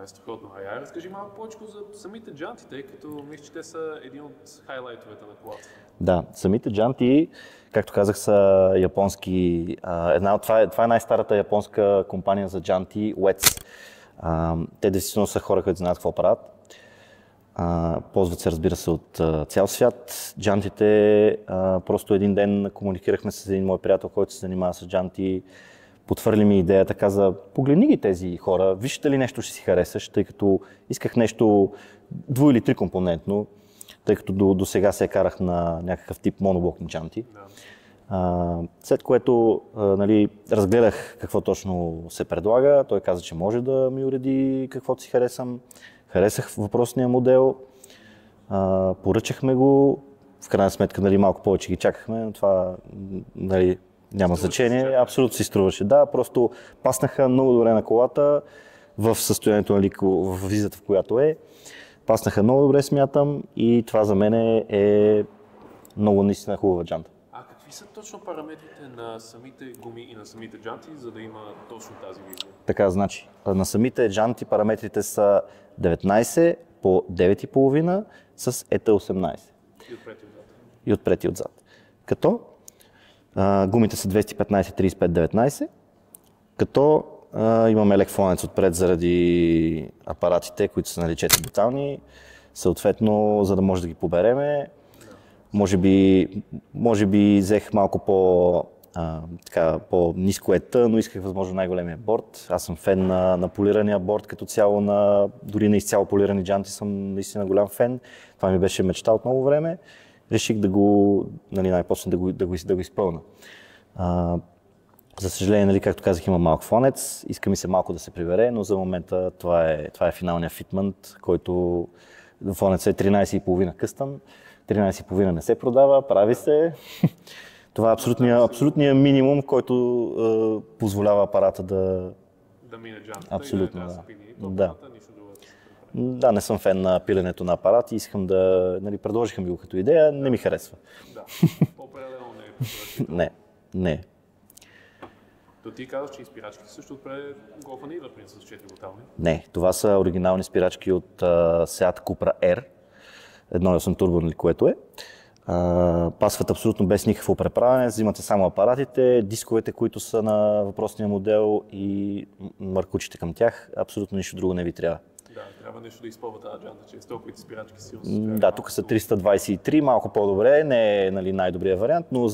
Страхотно. Разкажи малко повече за самите джанти, тъй като мисля, че те са един от хайлайтовете на колата. Да, самите джанти, както казах, са японски. Това е най-старата японска компания за джанти, Uetz. Те действително са хора, които знаят какво правят. Ползват се, разбира се, от цял свят. Джантите, просто един ден комуникирахме с един мой приятел, който се занимава с джанти. Потвърли ми идеята, каза, погледни ги тези хора, виж дали нещо ще си харесаш, тъй като исках нещо дво- или трикомпонентно, тъй като до сега се карах на някакъв тип моноблокни джанти. След което разгледах какво точно се предлага, той каза, че може да ми уреди каквото си харесам. Харесах въпросния модел, поръчахме го, в крайна сметка малко повече ги чакахме, но това няма значение, абсолютно си струваше. Да, просто паснаха много добре на колата в състоянието, в визата, в която е. Паснаха много добре, смятам, и това за мен е много наистина хубава джанта. Какви са точно параметрите на самите гуми и на самите джанти, за да има точно тази визия? Така, значи, на самите джанти параметрите са 19 по 9,5 с ET18. И отпред и отзад. Като гумите са 215-35-19, като имаме лек фланец отпред заради апаратите, които са 4 бутални, съответно, за да може да ги побереме. Може би взех малко по-ниско ета, но исках възможно най-големия борд. Аз съм фен на полирания борд като цяло, дори на изцяло полирани джанти съм наистина голям фен. Това ми беше мечта от много време. Реших да го, най-после да го изпълна. За съжаление, както казах, има малък фланец, иска ми се малко да се прибере, но за момента това е финалният фитмент, който фланецът е 13,5 къстъм. 13,5 не се продава, прави се. Това е абсолютният минимум, който позволява апарата да мине джантата. Абсолютно, да. Нищо друго. Да, не съм фен на пиленето на апарати, искам да... предложиха ми го като идея, не ми харесва. Да, определено не е. Не. То ти казваш, че и спирачките също отпред Golf идват с 4 бутални? Не, това са оригинални спирачки от Seat Cupra R, 1.8 турбо, което е. Пасват абсолютно без никакво преправяне, взимате само апаратите, дисковете, които са на въпросния модел и маркучите към тях, абсолютно нищо друго не ви трябва. Да, трябва нещо да изпълва тази джанта, че с толкова спирачки силно. Да, тук са 323, малко по-добре, не е най-добрият вариант, но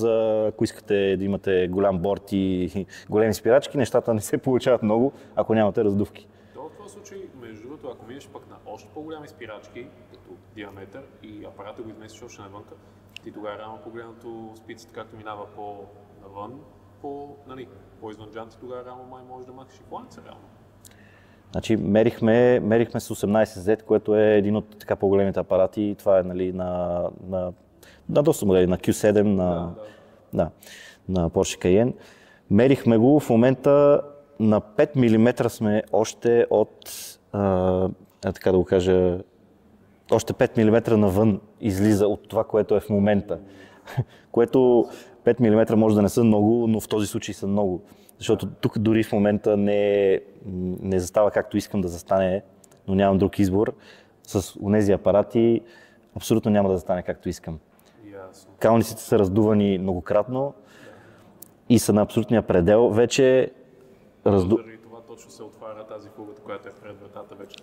ако искате да имате голям борд и големи спирачки, нещата не се получават много, ако нямате раздувки. В този случай, между другото, ако минеш пък на още по-голями спирачки, като диаметър и апарата го изместиш още навънка, ти тогава реално погледнато спицата, както минава по-навън, по-извън джанти, тогава реално може да махнеш и фланеца реално. Значи мерихме с 18Z, което е един от така по-големите апарати. Това е на доста модели, на Q7, на Porsche Cayenne. Мерихме го в момента на 5 мм сме още от, така да го кажа, още 5 мм навън излиза от това, което е в момента. Което 5 мм може да не са много, но в този случай са много. Защото тук дори в момента не застава както искам да застане, но нямам друг избор. С онези апарати абсолютно няма да застане както искам. Калниците са раздувани многократно и са на абсолютния предел. Вече заради това точно се отваря тази фугата, която е пред вратата вече.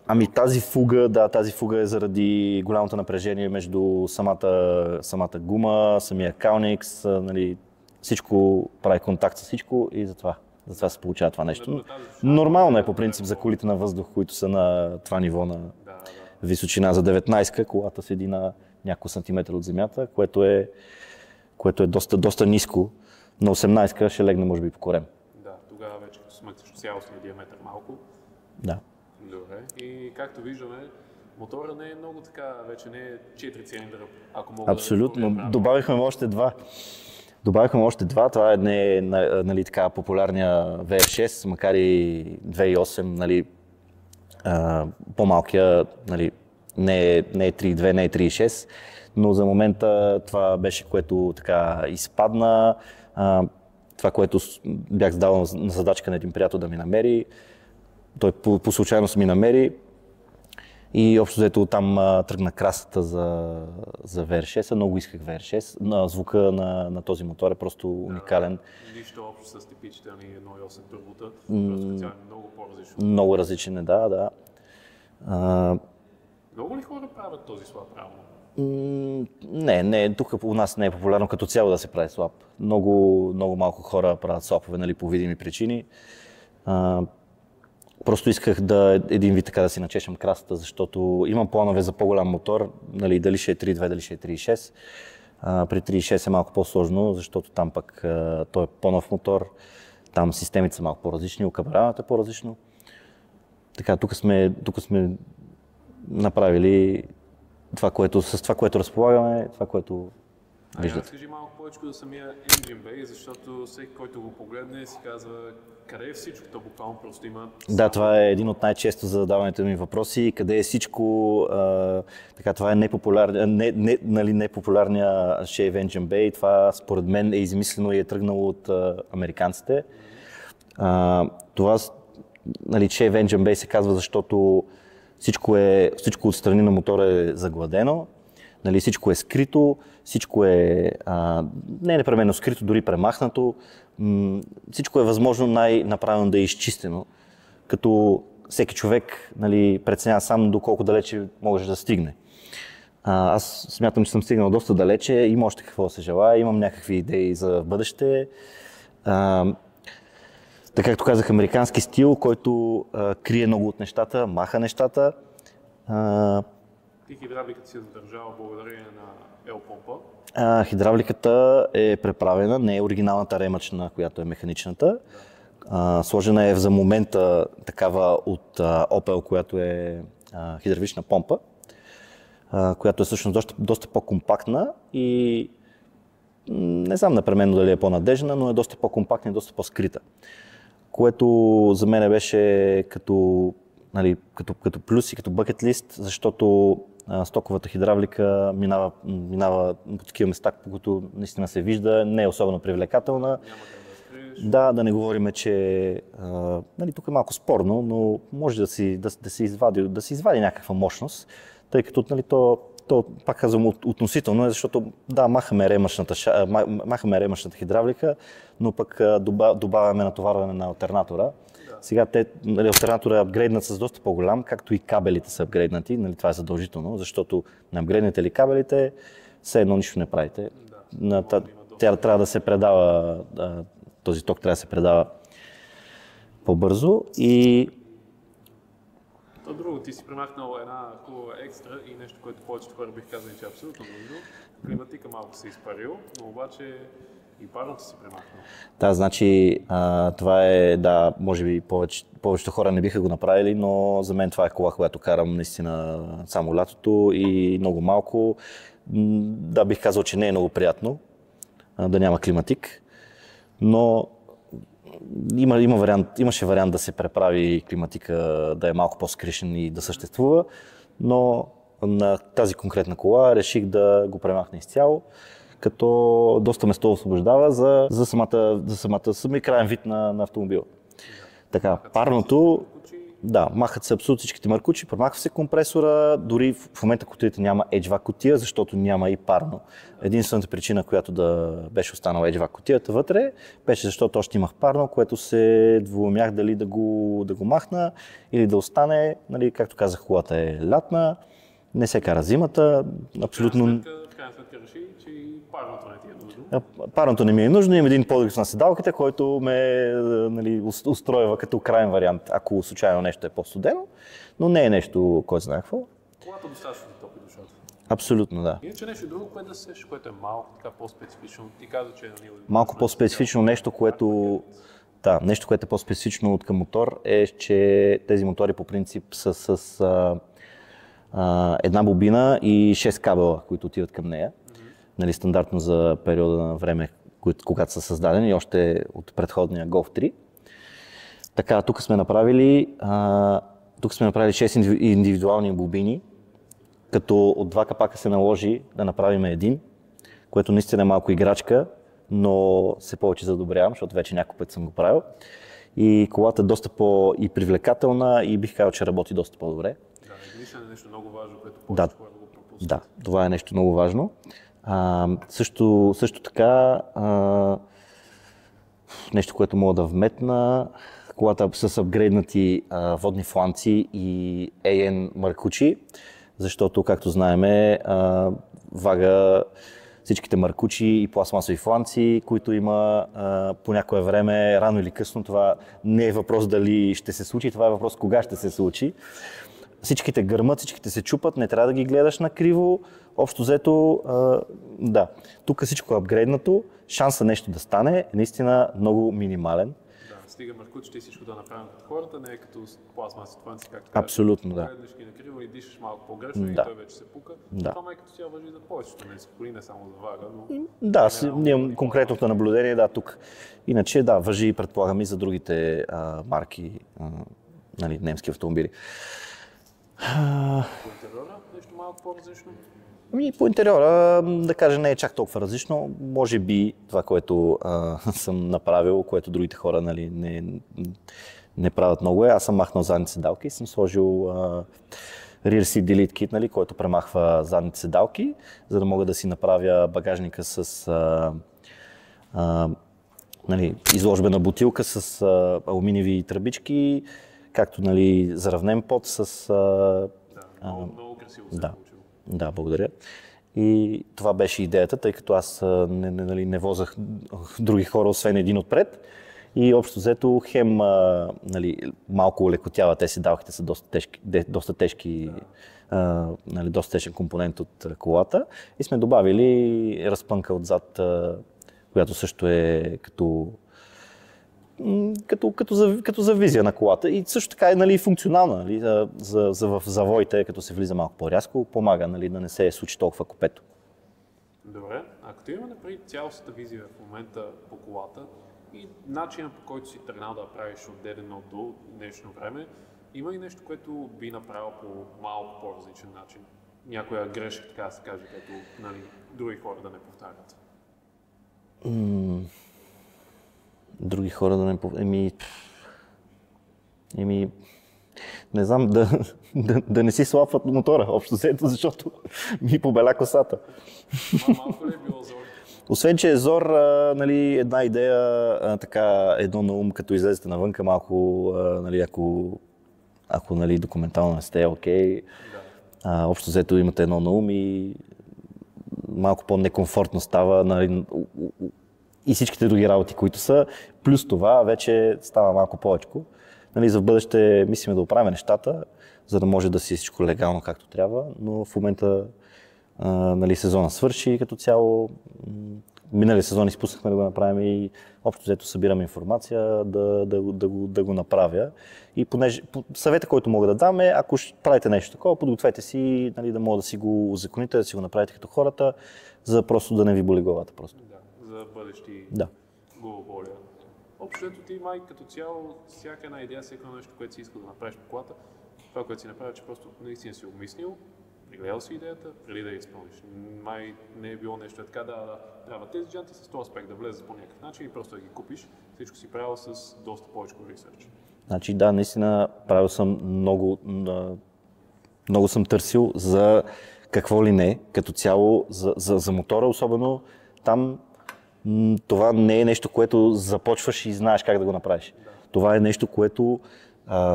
Тази фуга е заради голямото напрежение между самата гума, самия калникс, всичко прави контакт с всичко и затова се получава това нещо. Нормално е по принцип за колите на въздух, които са на това ниво на височина. За 19-ка колата седи на няколко сантиметра от земята, което е доста ниско. На 18-ка ще легне може би по корем. Да, тогава вече като смъкнеш цялостния диаметър малко. Да. Добре. И както виждаме, мотора не е много така, вече не е 4 цилиндъра, ако мога абсолютно. Добавихме още два. Това е така популярния VR6, макар и 2.8, по-малкия, не е 3.2, не е 3.6, но за момента това беше, което така изпадна. Това, което бях задал на задачка на един приятел да ми намери, той по случайност ми намери. И общо взето там тръгна красата за VR6, много исках VR6. Звука на този мотор е просто уникален. Нищо общо с типичните 1.8 турбота, просто специално много по-различно. Много различен е, да. Много ли хора правят този слаб равно? Не, тук у нас не е популярно като цяло да се прави слаб. Много малко хора правят слапове, нали, по видими причини. Просто исках един вид така да си начешам красата, защото имам планове за по-голям мотор, нали, дали ще е 3.2, дали ще е 3.6. При 3.6 е малко по-сложно, защото там пък той е по-нов мотор, там системите са малко по-различни, окабеляването е по-различно. Така, тук сме направили с това, което разполагаме, това, което виждате. Разкажи малко повече за самия Engine Bay, защото всеки, който го погледне, си казва къде е всичко, то буквално просто има... Да, това е един от най-често задаваните ми въпроси. Къде е всичко? Така, това е непопулярния Shave Engine Bay. Това според мен е измислено и е тръгнало от американците. Това, нали, Shave Engine Bay се казва, защото всичко отстрани на мотора е загладено, нали, всичко е скрито, всичко е не непременно скрито, дори премахнато. Всичко е възможно най-направено да е изчистено, като всеки човек, нали, преценява сам доколко далече може да стигне. Аз смятам, че съм стигнал доста далече, има още какво да се желая, имам някакви идеи за бъдеще. Така както казах, американски стил, който крие много от нещата, маха нещата. Ти хидравликата си е задържала благодарение на L-помпа. Хидравликата е преправена, не е оригиналната ремъчна, която е механичната. Сложена е за момента такава от Opel, която е хидравлична помпа, която е всъщност доста по-компактна и не знам непременно дали е по-надежна, но е доста по-компактна и доста по-скрита. Което за мен беше като плюс и като бъкет лист, защото стоковата хидравлика минава по такива места, по които наистина се вижда, не е особено привлекателна. Да не говорим, че нали, тук е малко спорно, но може да се извади някаква мощност, тъй като нали, то пак казвам относително, защото да, махаме ремъчната хидравлика, но пък добавяме натоварване на алтернатора. Сега нали, алтернатора е апгрейднат с доста по-голям, както и кабелите са апгрейднати, нали, това е задължително, защото на апгрейднете ли кабелите, все едно нищо не правите. Тя трябва да се предава, този ток трябва да се предава по-бързо и... То друго, ти си премахнал една хубава екстра и нещо, което повечето хора бих казали, че е абсолютно нужно. Климатика малко се изпарил, но обаче и парното си премахнал. Да, значи това е, да, може би повечето хора не биха го направили, но за мен това е кола, която карам наистина само лятото и много малко. Да, бих казал, че не е много приятно да няма климатик, но имаше вариант да се преправи климатика, да е малко по-скришен и да съществува, но на тази конкретна кола реших да го премахна изцяло, като доста место освобождава за самия краен вид на автомобила. Така, парното, да, махат се абсолютно всичките маркучи, премахва се компресора, дори в момента кутията няма HVAC кутия, защото няма и парно. Единствената причина, която да беше останала HVAC кутията вътре, беше защото още имах парно, което се двоумях дали да го махна или да остане. Нали, както казах, колата е лятна, не се кара зимата, абсолютно... В крайна сметка реши, че и парното не ти е нужно. Парното не ми е нужно, имам един подвиг на седалките, който ме нали, устройва като крайен вариант, ако случайно нещо е по-студено, но не е нещо, кой знае какво. Колата достатъчно топли душата. Абсолютно, да. Иначе нещо друго, което да сеш, което е малко така по-специфично. Ти каза, че е малко по-специфично нещо, което е по-специфично от към мотор е, че тези мотори по принцип са с една бобина и 6 кабела, които отиват към нея. Нали, стандартно за периода на време, когато са създадени, още от предходния Golf 3. Така, тук сме направили 6 индивидуални бобини, като от два капака се наложи да направим един, което наистина е малко играчка, но се повече задобрявам, защото вече няколко път съм го правил. И колата е доста по-привлекателна и бих казал, че работи доста по-добре. Да, наистина е нещо много важно, което Да. повече хора го пропускат. Да, това е нещо много важно. Също така, нещо, което мога да вметна, колата с апгрейднати водни фланци и AN маркучи, защото, както знаем, вага всичките маркучи и пластмасови фланци, които има по някое време, рано или късно. Това не е въпрос дали ще се случи, това е въпрос кога ще се случи. Всичките гърмат, всичките се чупат, не трябва да ги гледаш накриво. Общо взето, да, тук всичко е апгрейднато, шанса нещо да стане е наистина много минимален. Да, стига маркучите и всичко да направим като хората, не е като пластмасови фланци, както Абсолютно, да. Гледаш ги накриво и дишаш малко по-грешно и Да. той вече се пука. Да. Това май като цяло важи за повечето, не само за вага, но... Да, имам конкретното наблюдение, да, тук. Иначе, да, важи и предполагам и за другите марки, нали, немски автомобили. По интериора нещо малко по-различно. По интериора, да кажа, не е чак толкова различно. Може би това, което съм направил, което другите хора, нали, не правят много аз съм махнал задните седалки и съм сложил Rear Seat Delete Kit, нали, който премахва задните седалки, за да мога да си направя багажника с нали, изложбена бутилка с алуминиеви тръбички, както, нали, заравнен под с... Много красиво се да. е получило. Да, благодаря. И това беше идеята, тъй като аз не возах други хора, освен един отпред. И общо взето хем нали, малко улекотява, те седалките са доста тежки, нали, доста тежък компонент от колата. И сме добавили разпънка отзад, която също е като за визия на колата и също така е, нали, функционална, нали, в завоите, като се влиза малко по-рязко, помага, нали, да не се случи толкова копето. Добре, ако имаме напред цялостната визия в момента по колата и начина, по който си тръгнал да правиш от дадено до днешно време, има ли нещо, което би направил по малко по-различен начин? Някоя грешка, така да се каже, като, нали, други хора да не повтарят? Други хора да не повтарят? Не знам, да не си слапват мотора, общо взето, защото ми побеля косата. Малко ли е било зор? Освен, че е зор, нали, една идея, така, едно на ум, като излезете навънка, малко, нали, ако нали, документално не сте окей, общо взето имате едно на ум и малко по-некомфортно става, нали, и всичките други работи, които са. Плюс това вече става малко повечко. Нали, за в бъдеще мислим да оправим нещата, за да може да си всичко легално както трябва, но в момента нали, сезона свърши като цяло. Минали сезон изпуснахме да го направим и общо взето събираме информация да го направя. И понеже съвета, който мога да дам е, ако ще правите нещо такова, подгответе си, нали, да мога да си го узаконите, да си го направите като хората, за просто да не ви боли главата просто. Да, за бъдещи главоболия. Общо ти май като цяло, всяка една идея, всяко нещо, което си искал да направиш по колата, това, което си направи, че просто наистина си обмислил, пригледал си идеята, преди да я изпълниш. Май не е било нещо така, трябва тези джанти с този аспект да влезат по някакъв начин и просто да ги купиш. Всичко си правил с доста повече ресърч. Значи да, наистина правил съм много съм търсил за какво ли не, като цяло за мотора, особено там това не е нещо, което започваш и знаеш как да го направиш. Да. Това е нещо, което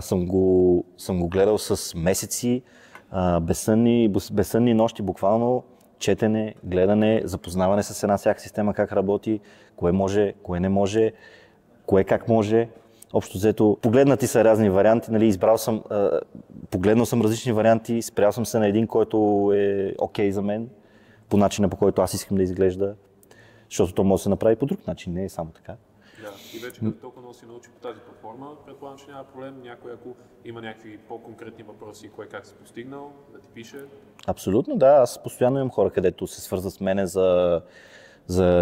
съм го гледал с месеци, безсънни нощи, буквално четене, гледане, запознаване с една всяка система, как работи, кое може, кое не може, кое как може. Общо взето, погледнати са разни варианти, нали, погледнал съм различни варианти, спрял съм се на един, който е окей за мен, по начина, по който аз искам да изглежда, защото то може да се направи по друг начин, не е само така. Да, и вече като толкова много си научи по тази платформа, предполагам, че няма проблем някой, ако има някакви по-конкретни въпроси, кое как си постигнал, да ти пише. Абсолютно, да. Аз постоянно имам хора, където се свързват с мене за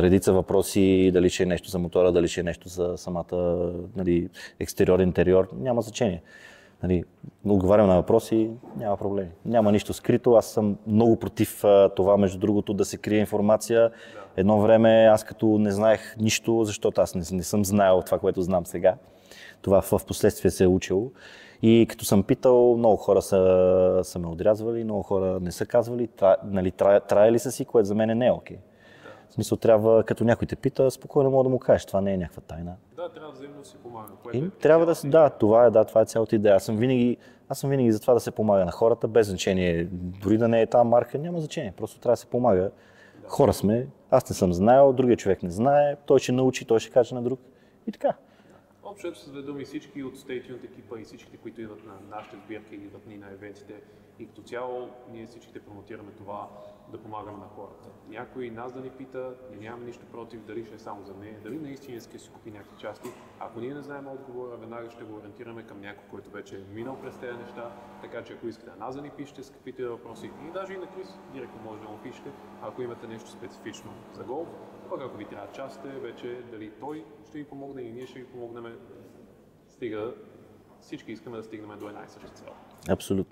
редица въпроси, дали ще е нещо за мотора, дали ще е нещо за самата, нали, екстериор, интериор, няма значение. Нали, отговарям на въпроси, няма проблеми. Няма нищо скрито. Аз съм много против това, между другото, да се крие информация. Едно време аз като не знаех нищо, защото аз не съм знаел това, което знам сега. Това в последствие се е учило. И като съм питал, много хора са ме отрязвали, много хора не са казвали, траяли са си, което за мен не е окей. В смисъл, трябва, като някой те пита, спокойно мога да му кажеш, това не е някаква тайна. Да, трябва взаимно да си помага. Трябва това е цялата идея. Аз съм винаги за това да се помага на хората, без значение, дори да не е тази марка, няма значение, просто трябва да се помага. Хора сме, аз не съм знаел, другия човек не знае, той ще научи, той ще каже на друг и така. Общо с две думи, всички от Stay Tuned екипа и всичките, които идват на нашите сбирки, идват ни на евентите и като цяло ние всичките промотираме това да помагаме на хората. Някой нас да ни пита, ние нямаме нищо против, дали ще е само за нея, дали наистина иска да си купи някакви части. Ако ние не знаем отговора, веднага ще го ориентираме към някой, който вече е минал през тези неща, така че ако искате на нас да ни пишете с каквито въпроси и даже и на Крис, директно може да му пишете, ако имате нещо специфично за голф. Пък ако ви трябва частите, вече дали той ще ви помогне и ние ще ви помогнем. Всички искаме да стигнем до една и съща цел. Абсолютно.